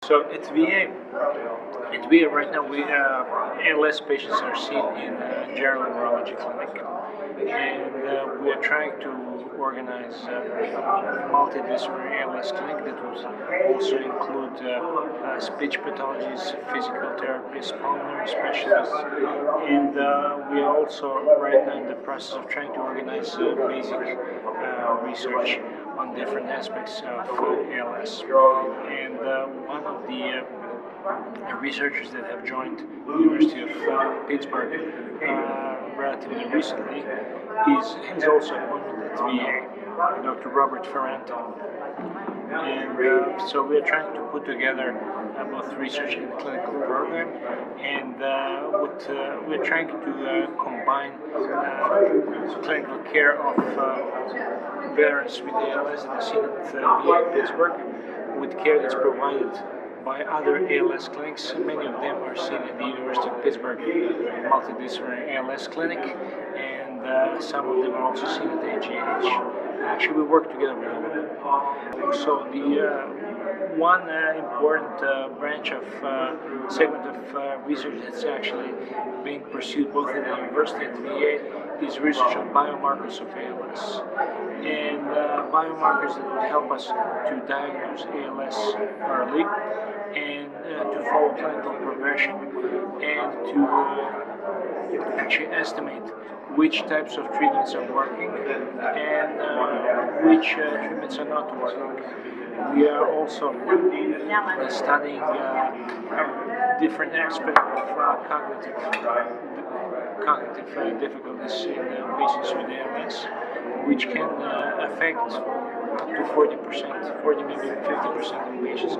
So at VA right now, ALS patients are seen in a general neurology clinic, and we are trying to organize a multidisciplinary ALS clinic that would also include speech pathologists, physical therapists, pulmonary specialists, and we are also right now in the process of trying to organize basic research on different aspects of ALS. And one of the researchers that have joined the University of Pittsburgh relatively recently is also appointed at VA, Dr. Robert Ferrante. And so we are trying to put together both research and clinical program, and we're trying to combine clinical care of veterans with ALS that are seen at VA Pittsburgh with care that's provided by other ALS clinics. Many of them are seen at the University of Pittsburgh multidisciplinary ALS clinic, and some of them are also seen at AGH. Actually, we work together with all of them. So the one important branch of segment of research that's actually being pursued both at the university and VA is research on biomarkers of ALS, and biomarkers that would help us to diagnose ALS early and to follow clinical progression and to actually estimate which types of treatments are working and which treatments are not working. We are also studying different aspects of cognitive difficulties in patients with ALS, which can affect up to 40%, 40 maybe 50% of patients.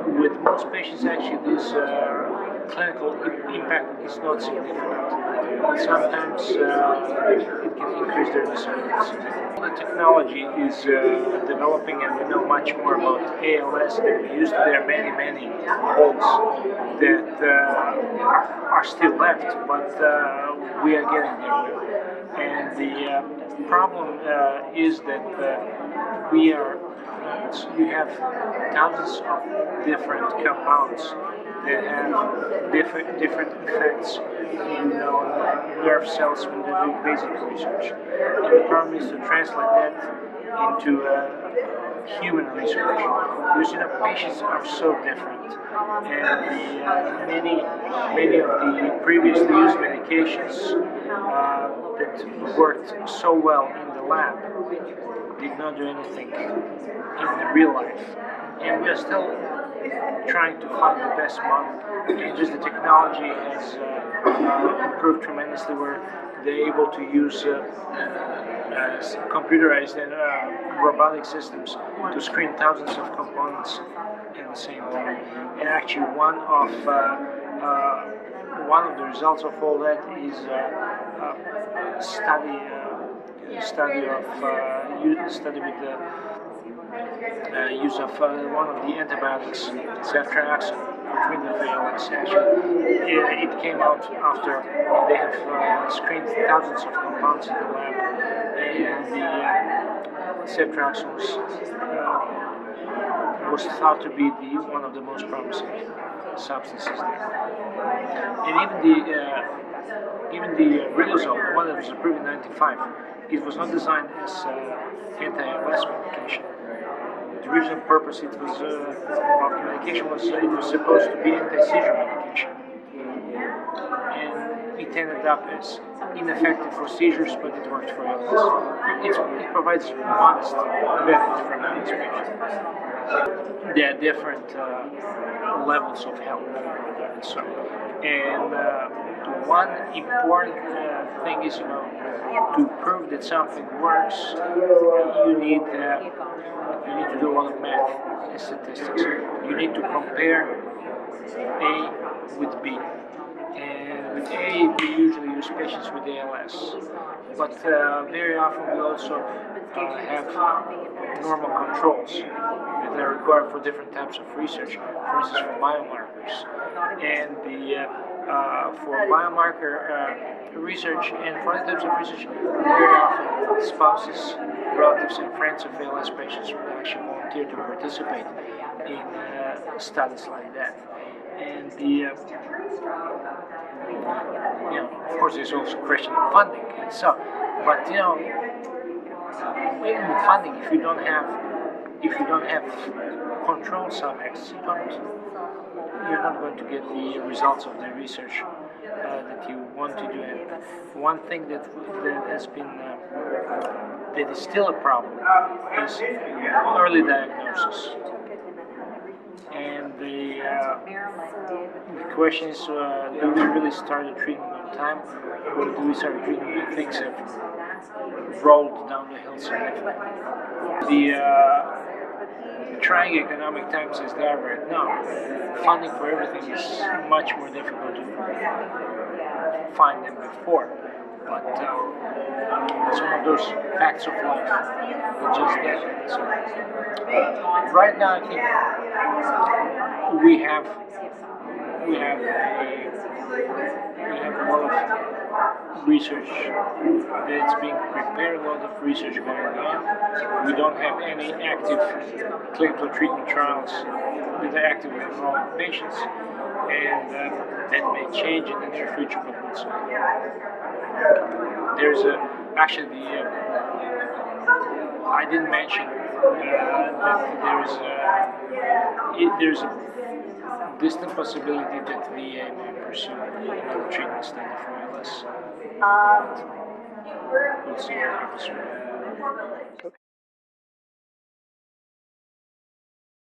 With most patients, actually, this clinical impact is not significant. But sometimes it can increase their disability. The technology is developing, and we know much more about ALS than we used to. There are many holes that are still left, but we are getting there. And the problem is that you have thousands of different compounds that have different effects in nerve cells when they do basic research. And the problem is to translate that into human research. Because patients are so different, and many of the previously used medications that worked so well in the lab did not do anything in the real life. And we are still trying to find the best model, and just the technology has improved tremendously where they're able to use computerized and robotic systems to screen thousands of components at the same time. And actually one of the results of all that is a study with the use of one of the antibiotics, ceftriaxone, for treatment of ALS. Actually, it came out after they have screened thousands of compounds in the lab, and the ceftriaxone was thought to be one of the most promising substances there. And even the riluzole, the one that was approved in '95, it was not designed as anti-ALS medication. The original purpose of the medication was it was supposed to be anti-seizure medication, and it ended up as ineffective for seizures, but it worked for ALS. It provides modest benefit for these patients. There are different levels of help. And one important thing is, to prove that something works, you need to do a lot of math and statistics. You need to compare A with B. And with A, we usually use patients with ALS, but very often we also have normal controls that are required for different types of research, for instance for biomarkers. And for biomarker research and for other types of research, very often spouses, relatives, and friends of ALS patients would actually volunteer to participate in studies like that. And of course, there's also a question of funding. And so, but even with funding, if you don't have control subjects, you're not going to get the results of the research that you want to do. And one thing that has been that is still a problem is early diagnosis. And the question is, do we really start the treatment on time, or do we start treatment when things have rolled down the hill significantly? The trying economic times as they are right now, funding for everything is much more difficult to find than before. But it's one of those facts of life that just get. So right now, I think we have a lot of research that's being prepared, a lot of research going on. We don't have any active clinical treatment trials that are actively enrolling patients, and that may change in the near future, but we'll see. There's I didn't mention that there's a distant possibility that VA may pursue another treatment study for ALS. We'll see what happens.